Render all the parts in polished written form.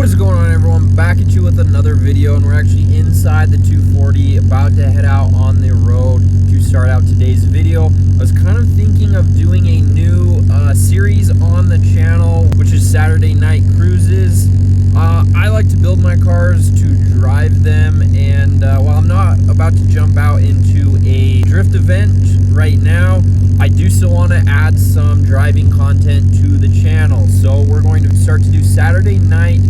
What is going on, everyone? Back at you with another video, and we're actually inside the 240, about to head out on the road to start out today's video. I was kind of thinking of doing a new series on the channel, which is Saturday night cruises. I like to build my cars to drive them, and while I'm not about to jump out into a drift event right now, I do still want to add some driving content to the channel. So we're going to start to do Saturday night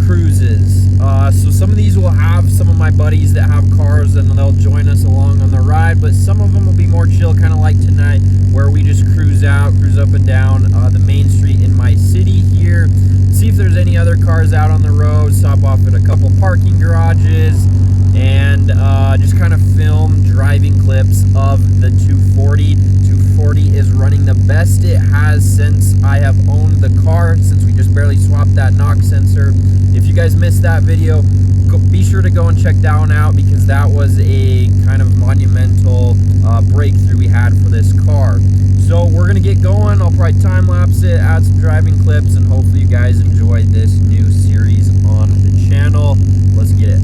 cruises. So some of these will have some of my buddies that have cars, and they'll join us along on the ride, but some of them will be more chill, kind of like tonight, where we just cruise up and down the main street in my city here, see if there's any other cars out on the road, stop off at a couple parking garages, and just kind of film driving clips of the 240. 240 is running the best it has since I have owned the car, since we just barely swapped that knock sensor. If you guys missed that video, be sure to go and check that one out, because that was a kind of monumental breakthrough we had for this car. So we're gonna get going. I'll probably time lapse it, add some driving clips, and hopefully you guys enjoy this new series on the channel. Let's get it.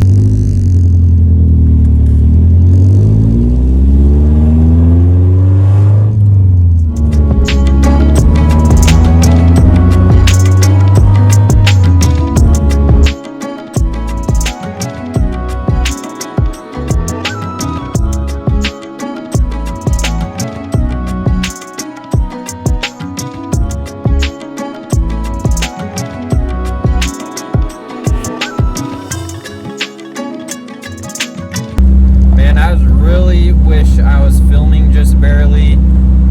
Wish I was filming just barely.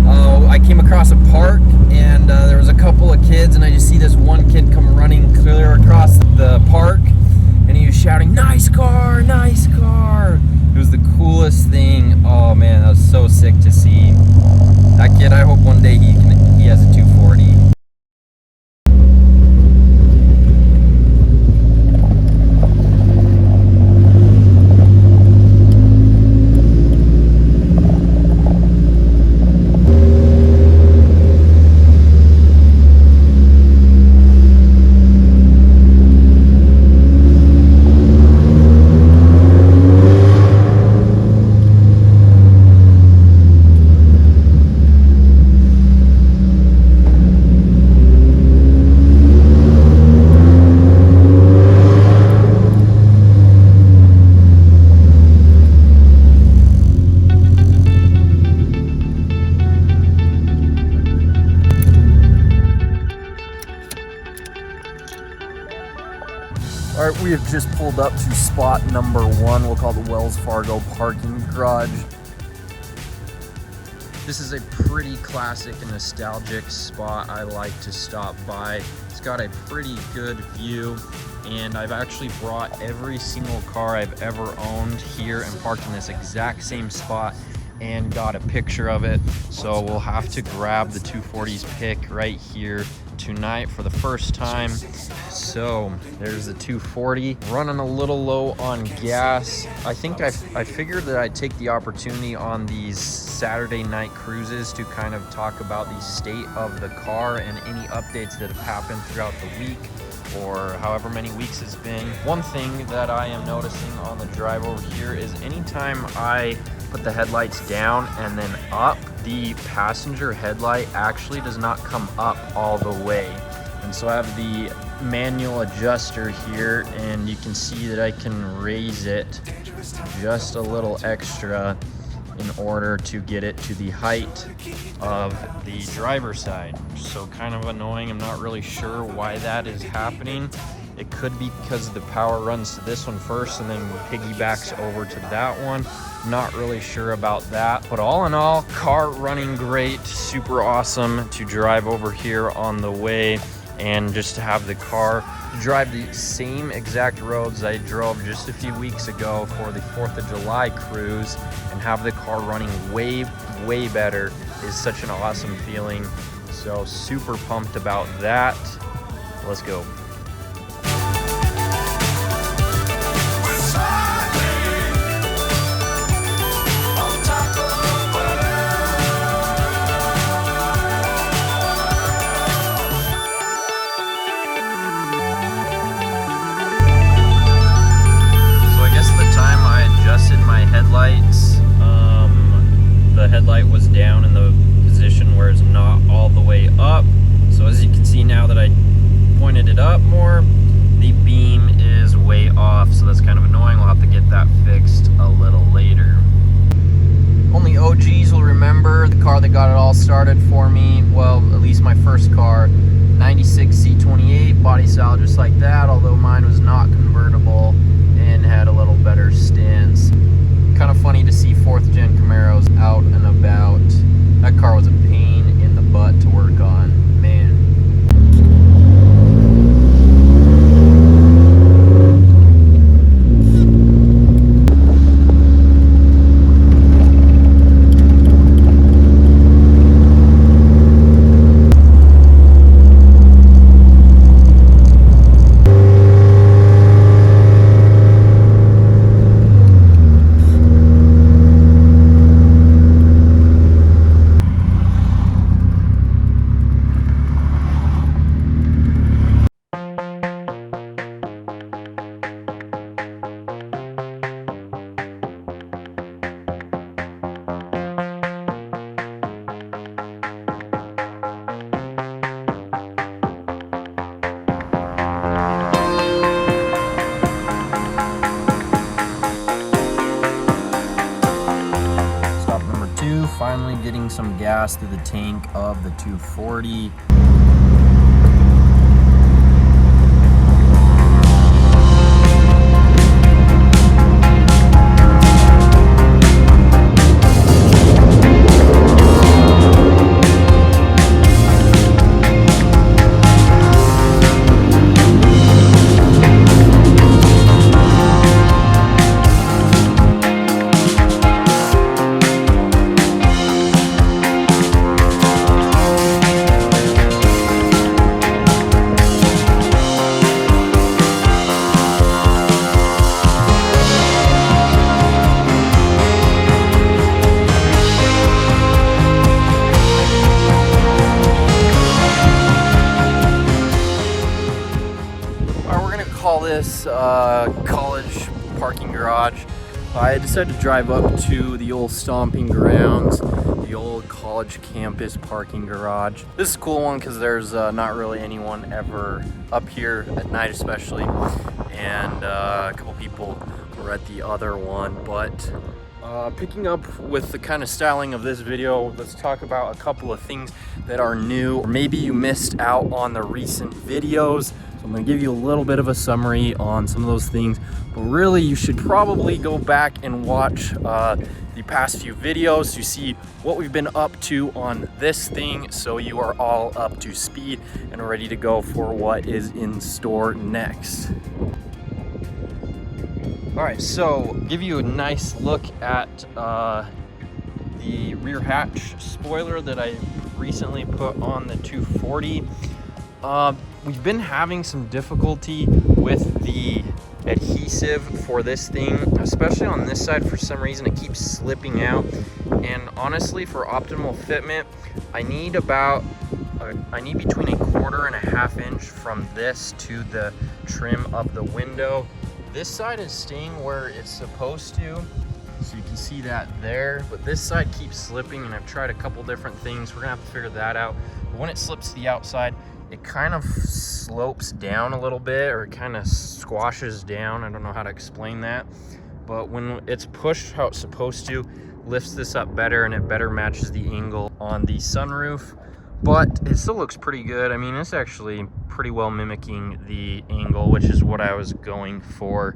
I came across a park, and there was a couple of kids, and I just see this one kid come running clear across the park, and he was shouting, "Nice car, nice car." It was the coolest thing. Oh man, that was so sick to see. That kid, I hope one day he has a 240. All right, we have just pulled up to spot number 1. We'll call it the Wells Fargo parking garage. This is a pretty classic and nostalgic spot I like to stop by. It's got a pretty good view, and I've actually brought every single car I've ever owned here and parked in this exact same spot and got a picture of it. So we'll have to grab the 240's pick right here tonight for the first time. So there's the 240, running a little low on gas. I think I figured that I'd take the opportunity on these Saturday night cruises to kind of talk about the state of the car and any updates that have happened throughout the week, or however many weeks it's been. One thing that I am noticing on the drive over here is anytime I put the headlights down and then up, the passenger headlight actually does not come up all the way. And so I have the manual adjuster here, and you can see that I can raise it just a little extra in order to get it to the height of the driver's side. So kind of annoying. I'm not really sure why that is happening. It could be because the power runs to this one first and then piggybacks over to that one. Not really sure about that, but all in all, car running great, super awesome to drive over here on the way, and just to have the car drive the same exact roads I drove just a few weeks ago for the 4th of July cruise, and have the car running way better is such an awesome feeling. So super pumped about that. Let's go. headlights. The headlight was down in the position where it's not all the way up. So as you can see now that I pointed it up more, the beam is way off, so that's kind of annoying. We'll have to get that fixed a little later. Only OGs will remember the car that got it all started for me. Well, at least my first car, 96 C28, body style just like that, although mine was not convertible and had a little better stance. Kind of funny to see 4th gen Camaros out and about. That car was a pain in the butt to work on, man. Finally getting some gas through the tank of the 240. Call this college parking garage. I decided to drive up to the old stomping grounds, the old college campus parking garage. This is a cool one because there's not really anyone ever up here at night especially, and a couple people were at the other one. But picking up with the kind of styling of this video, let's talk about a couple of things that are new, or maybe you missed out on the recent videos. So I'm going to give you a little bit of a summary on some of those things, but really you should probably go back and watch the past few videos to see what we've been up to on this thing, so you are all up to speed and ready to go for what is in store next. All right, so give you a nice look at the rear hatch spoiler that I recently put on the 240. We've been having some difficulty with the adhesive for this thing, especially on this side. For some reason it keeps slipping out, and honestly for optimal fitment I need between 1/4 and 1/2 inch from this to the trim of the window. This side is staying where it's supposed to, so you can see that there, but this side keeps slipping, and I've tried a couple different things. We're gonna have to figure that out. But when it slips to the outside, it kind of slopes down a little bit, or it kind of squashes down. I don't know how to explain that, but when it's pushed how it's supposed to, lifts this up better, and it better matches the angle on the sunroof. But it still looks pretty good. I mean, it's actually pretty well mimicking the angle, which is what I was going for.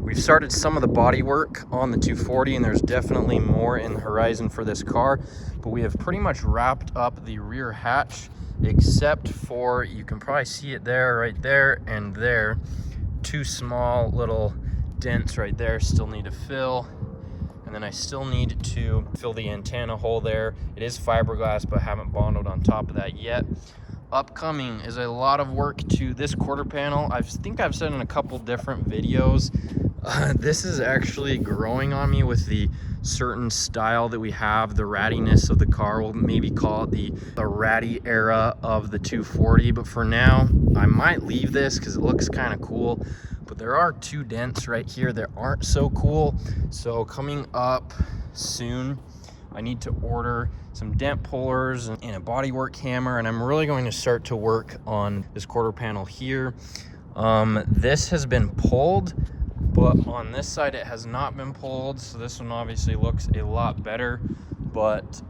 We've started some of the body work on the 240, and there's definitely more in the horizon for this car, but we have pretty much wrapped up the rear hatch, except for, you can probably see it there, right there, and there. 2 small little dents right there still need to fill. And then I still need to fill the antenna hole there. It is fiberglass, but I haven't bonded on top of that yet. Upcoming is a lot of work to this quarter panel. I think I've said in a couple different videos, this is actually growing on me with the certain style that we have, the rattiness of the car. We'll maybe call it the ratty era of the 240, but for now I might leave this because it looks kind of cool. but there are 2 dents right here that aren't so cool. So coming up soon, I need to order some dent pullers and a bodywork hammer, and I'm really going to start to work on this quarter panel here. This has been pulled, but on this side it has not been pulled, so this one obviously looks a lot better. But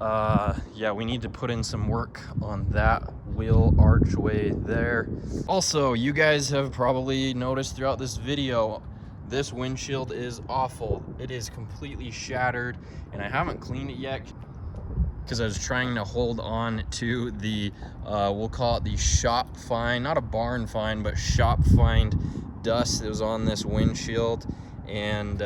yeah, we need to put in some work on that wheel archway there. Also, you guys have probably noticed throughout this video, this windshield is awful. It is completely shattered, and I haven't cleaned it yet because I was trying to hold on to the we'll call it the shop find, not a barn find, but shop find dust that was on this windshield. And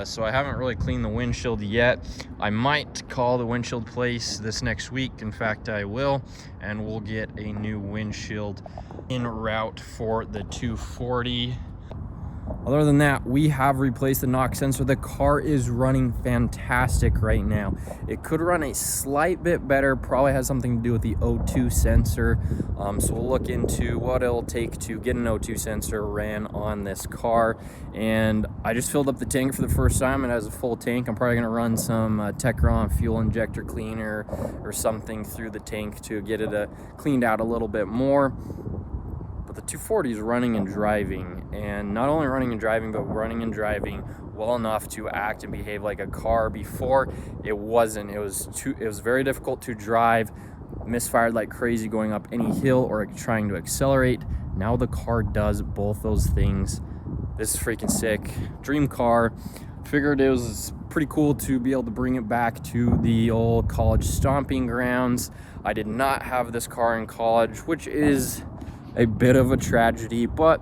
so I haven't really cleaned the windshield yet. I might call the windshield place this next week. In fact, I will, and we'll get a new windshield en route for the 240. Other than that, we have replaced the knock sensor. The car is running fantastic right now. It could run a slight bit better, probably has something to do with the O2 sensor. So we'll look into what it'll take to get an O2 sensor ran on this car. And I just filled up the tank for the first time. It has a full tank. I'm probably gonna run some Techron fuel injector cleaner or something through the tank to get it cleaned out a little bit more. But the 240 is running and driving, and not only running and driving, but running and driving well enough to act and behave like a car. Before, it wasn't. It was very difficult to drive, misfired like crazy going up any hill or trying to accelerate. Now the car does both those things. This is freaking sick. Dream car. Figured it was pretty cool to be able to bring it back to the old college stomping grounds. I did not have this car in college, which is a bit of a tragedy, but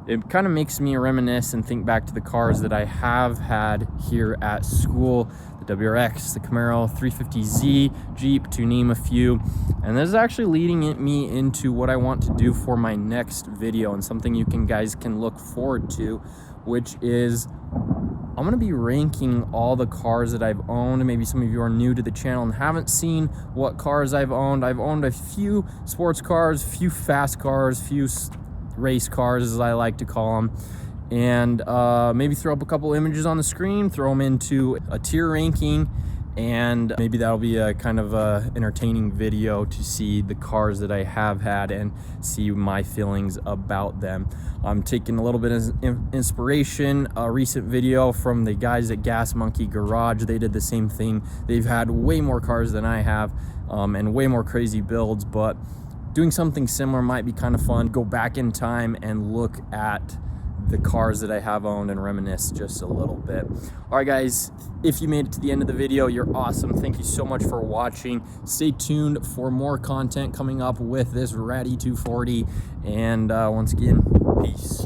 it kind of makes me reminisce and think back to the cars that I have had here at school. The WRX, the Camaro 350Z, Jeep, to name a few. And this is actually leading me into what I want to do for my next video, and something you guys can look forward to, which is I'm gonna be ranking all the cars that I've owned. Maybe some of you are new to the channel and haven't seen what cars I've owned. I've owned a few sports cars, few fast cars, few race cars, as I like to call them. And maybe throw up a couple images on the screen, throw them into a tier ranking, and maybe that'll be a kind of entertaining video to see the cars that I have had and see my feelings about them. I'm taking a little bit of inspiration, a recent video from the guys at Gas Monkey Garage. They did the same thing. They've had way more cars than I have, and way more crazy builds, but doing something similar might be kind of fun. Go back in time and look at the cars that I have owned and reminisce just a little bit. All right, guys, if you made it to the end of the video, you're awesome. Thank you so much for watching. Stay tuned for more content coming up with this ratty 240. And once again, peace.